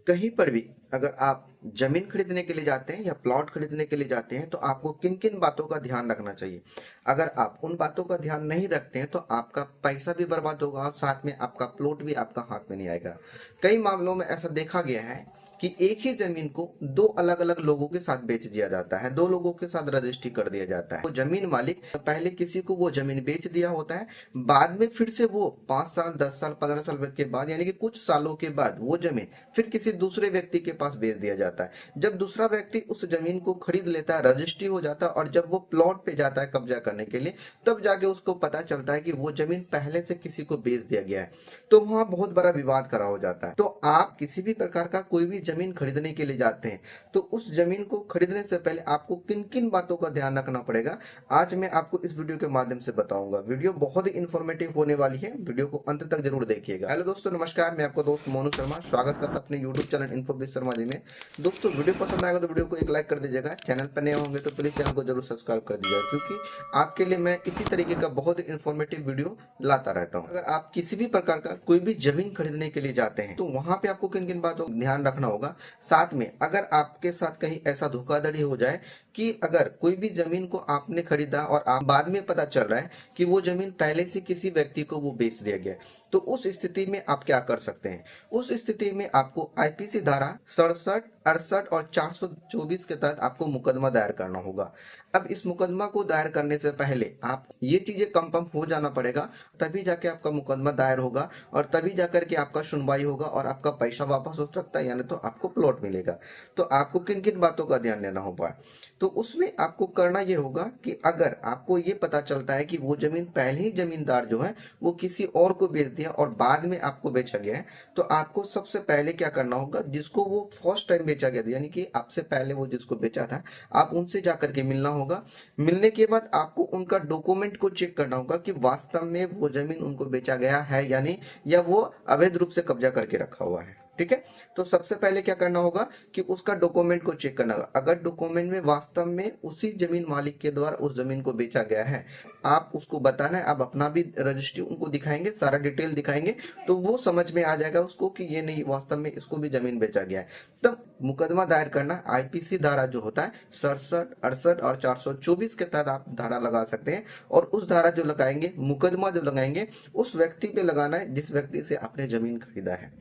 कहीं पर भी अगर आप जमीन खरीदने के लिए जाते हैं या प्लॉट खरीदने के लिए जाते हैं तो आपको किन किन बातों का ध्यान रखना चाहिए। अगर आप उन बातों का ध्यान नहीं रखते हैं तो आपका पैसा भी बर्बाद होगा और साथ में आपका प्लॉट भी आपका हाथ में नहीं आएगा। कई मामलों में ऐसा देखा गया है कि एक ही जमीन को दो अलग अलग लोगों के साथ बेच दिया जाता है, दो लोगों के साथ रजिस्ट्री कर दिया जाता है। वो जमीन मालिक पहले किसी को वो जमीन बेच दिया होता है, बाद में फिर से वो 5 साल 10 साल 15 साल के बाद यानी कि कुछ सालों के बाद वो जमीन फिर किसी दूसरे व्यक्ति के पास बेच दिया जाता है। जब दूसरा व्यक्ति उस जमीन को खरीद लेता है, रजिस्ट्री हो जाता है और जब वो प्लॉट पे जाता है कब्जा करने के लिए, तब जाके उसको पता चलता है कि वो जमीन पहले से किसी को बेच दिया गया है। तो वहां बहुत बड़ा विवाद खड़ा हो जाता है। तो आप किसी भी प्रकार का कोई भी जमीन खरीदने के लिए जाते हैं तो उस जमीन को खरीदने से पहले आपको किन किन बातों का ध्यान रखना पड़ेगा, आज मैं आपको इस वीडियो के माध्यम से बताऊंगा। वीडियो बहुत ही इंफॉर्मेटिव होने वाली है, वीडियो को अंत तक जरूर देखिएगा। हेलो दोस्तों, नमस्कार। मैं आपका दोस्त मोनू शर्मा स्वागत करता अपने यूट्यूब चैनल इन्फोबिज शर्मा जी में। दोस्तों, वीडियो पसंद आएगा तो वीडियो को एक लाइक कर दीजिएगा। चैनल पर नए होंगे तो प्लीज चैनल को जरूर सब्सक्राइब कर दीजिएगा, क्योंकि आपके लिए मैं इसी तरीके का बहुत ही इंफॉर्मेटिव वीडियो लाता रहता हूँ। अगर आप किसी भी प्रकार का कोई भी जमीन खरीदने के लिए जाते हैं तो वहां पे आपको किन किन बातों का ध्यान रखना होगा। साथ में अगर आपके साथ कहीं ऐसा धोखाधड़ी हो जाए कि अगर कोई भी जमीन को आपने खरीदा और आप बाद में पता चल रहा है कि वो जमीन पहले से किसी व्यक्ति को वो बेच दिया गया, तो उस स्थिति में आप क्या कर सकते हैं। उस स्थिति में आपको आईपीसी धारा 67, 68 और 424 के तहत आपको मुकदमा दायर करना होगा। अब इस मुकदमा को दायर करने से पहले आप ये चीजें कंफर्म हो जाना पड़ेगा, तभी जाके आपका मुकदमा दायर होगा और तभी जाकर के आपका सुनवाई होगा और आपका पैसा वापस हो सकता है, यानी तो आपको प्लॉट मिलेगा। तो आपको किन किन बातों का ध्यान देना होगा, तो उसमें आपको करना ये होगा कि अगर आपको ये पता चलता है कि वो जमीन पहले ही जमींदार जो है वो किसी और को बेच दिया और बाद में आपको बेचा गया है, तो आपको सबसे पहले क्या करना होगा, जिसको वो फर्स्ट टाइम बेचा गया था यानी कि आपसे पहले वो जिसको बेचा था, आप उनसे जाकर के मिलना होगा। मिलने के बाद आपको उनका डॉक्यूमेंट को चेक करना होगा कि वास्तव में वो जमीन उनको बेचा गया है या नहीं, या वो अवैध रूप से कब्जा करके रखा हुआ है। ठीक है, तो सबसे पहले क्या करना होगा कि उसका डॉक्यूमेंट को चेक करना होगा। अगर डॉक्यूमेंट में वास्तव में उसी जमीन मालिक के द्वारा उस जमीन को बेचा गया है, आप उसको बताना है, आप अपना भी रजिस्ट्री उनको दिखाएंगे, सारा डिटेल दिखाएंगे, तो वो समझ में आ जाएगा उसको कि ये नहीं, वास्तव में इसको भी जमीन बेचा गया है। तब मुकदमा दायर करना आईपीसी धारा जो होता है 67, 68 और 424 के तहत आप धारा लगा सकते हैं। और उस धारा जो लगाएंगे, मुकदमा जो लगाएंगे, उस व्यक्ति पे लगाना है जिस व्यक्ति से आपने जमीन खरीदा है।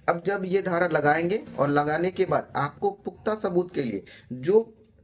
अब जब ये धारा लगाएंगे और लगाने के बाद आपको पुख्ता सबूत के लिए जो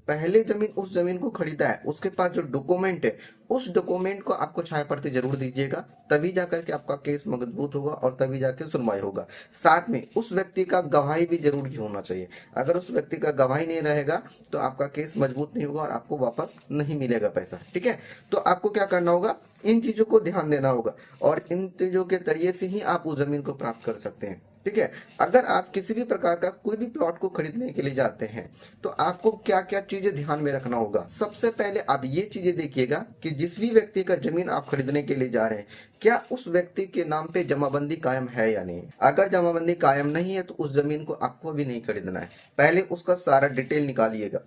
पहले जमीन उस जमीन को खरीदा है उसके पास जो डॉक्यूमेंट है, उस डॉक्यूमेंट को आपको छाया प्रति जरूर दीजिएगा, तभी जाकर के आपका केस मजबूत होगा और तभी जाके सुनवाई होगा। साथ में उस व्यक्ति का गवाही भी जरूर होना चाहिए। अगर उस व्यक्ति का गवाही नहीं रहेगा तो आपका केस मजबूत नहीं होगा और आपको वापस नहीं मिलेगा पैसा। ठीक है, तो आपको क्या करना होगा, इन चीजों को ध्यान देना होगा और इन चीजों के जरिए से ही आप उस जमीन को प्राप्त कर सकते हैं। ठीक है, अगर आप किसी भी प्रकार का कोई भी प्लॉट को खरीदने के लिए जाते हैं तो आपको क्या क्या चीजें ध्यान में रखना होगा। सबसे पहले आप ये चीजें देखिएगा कि जिस भी व्यक्ति का जमीन आप खरीदने के लिए जा रहे हैं, क्या उस व्यक्ति के नाम पे जमाबंदी कायम है या नहीं। अगर जमाबंदी कायम नहीं है तो उस जमीन को आपको भी नहीं खरीदना है। पहले उसका सारा डिटेल निकालिएगा,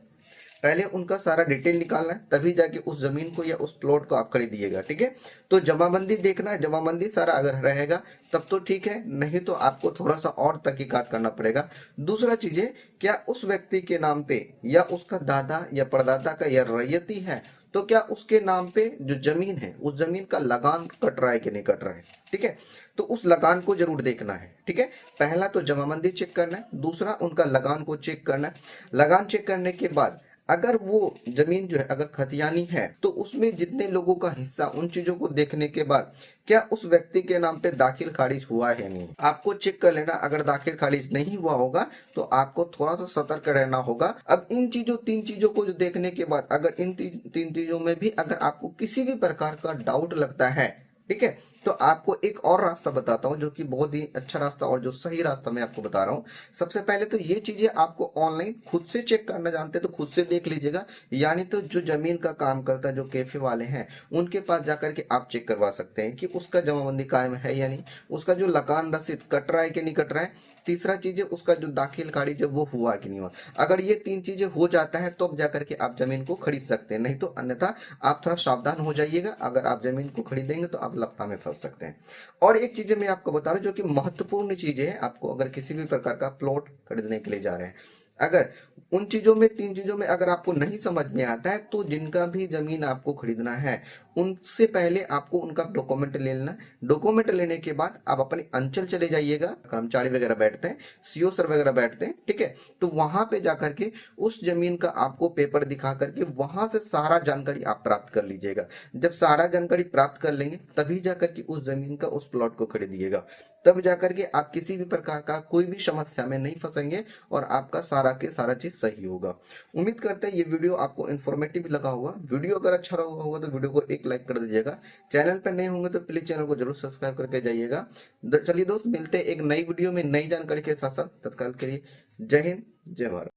पहले उनका सारा डिटेल निकालना है, तभी जाके उस जमीन को या उस प्लॉट को आप खरीदिएगा। ठीक है, तो जमाबंदी देखना है, जमाबंदी सारा अगर रहेगा तब तो ठीक है, नहीं तो आपको थोड़ा सा और तहकीकात करना पड़ेगा। दूसरा चीज है, क्या उस व्यक्ति के नाम पे या उसका दादा या परदादा का या रैयती है, तो क्या उसके नाम पे जो जमीन है उस जमीन का लगान कट रहा है कि नहीं कट रहा है। ठीक है, तो उस लगान को जरूर देखना है। ठीक है, पहला तो जमाबंदी चेक करना है, दूसरा उनका लगान को चेक करना है। लगान चेक करने के बाद अगर वो जमीन जो है अगर खतियानी है तो उसमें जितने लोगों का हिस्सा, उन चीजों को देखने के बाद क्या उस व्यक्ति के नाम पे दाखिल खारिज हुआ है नहीं, आपको चेक कर लेना। अगर दाखिल खारिज नहीं हुआ होगा तो आपको थोड़ा सा सतर्क रहना होगा। अब इन चीजों, तीन चीजों को जो देखने के बाद अगर इन तीन चीजों में भी अगर आपको किसी भी प्रकार का डाउट लगता है, ठीक है, तो आपको एक और रास्ता बताता हूं जो कि बहुत ही अच्छा रास्ता और जो सही रास्ता मैं आपको बता रहा हूं। सबसे पहले तो ये चीजें आपको ऑनलाइन खुद से चेक करना जानते हैं तो खुद से देख लीजिएगा, यानी तो जो जमीन का काम करता है, जो कैफे वाले हैं, उनके पास जाकर के आप चेक करवा सकते हैं कि उसका जमाबंदी कायम है या नहीं, उसका जो लगान रसीद कट रहा है कि नहीं कट रहा है, तीसरा चीज है उसका जो दाखिल खारिज है वो हुआ कि नहीं हुआ। अगर ये 3 चीजें हो जाता है तो अब जाकर के आप जमीन को खरीद सकते हैं, नहीं तो अन्यथा आप थोड़ा सावधान हो जाइएगा। अगर आप जमीन को खरीदेंगे तो आप लफड़ा में फंस सकते हैं। और एक चीज मैं आपको बता रहा हूँ जो कि महत्वपूर्ण चीजें है, आपको अगर किसी भी प्रकार का प्लॉट खरीदने के लिए जा रहे हैं, अगर उन चीजों में 3 चीजों में अगर आपको नहीं समझ में आता है तो जिनका भी जमीन आपको खरीदना है उनसे पहले आपको उनका डॉक्यूमेंट ले लेना। डॉक्यूमेंट लेने के बाद आप अपने अंचल चले जाइएगा, कर्मचारी वगैरह बैठते हैं, सीओ सर वगैरह बैठते हैं, ठीक है। तो वहां पे जाकर के उस जमीन का आपको पेपर दिखा करके वहां से सारा जानकारी आप प्राप्त कर लीजिएगा। जब सारा जानकारी प्राप्त कर लेंगे तभी जाकर के उस जमीन का उस प्लॉट को खरीदिएगा, तब जाकर के आप किसी भी प्रकार का कोई भी समस्या में नहीं फंसेंगे और आपका सारा के सारा चीज सही होगा। उम्मीद करते हैं ये वीडियो आपको इन्फॉर्मेटिव लगा होगा। वीडियो अगर अच्छा लगा होगा तो वीडियो को एक लाइक कर दीजिएगा। चैनल पर नए होंगे तो प्लीज चैनल को जरूर सब्सक्राइब करके जाइएगा। चलिए दोस्त, मिलते हैं एक नई वीडियो में नई जानकारी के साथ साथ। तत्काल के लिए जय हिंद, जय भारत।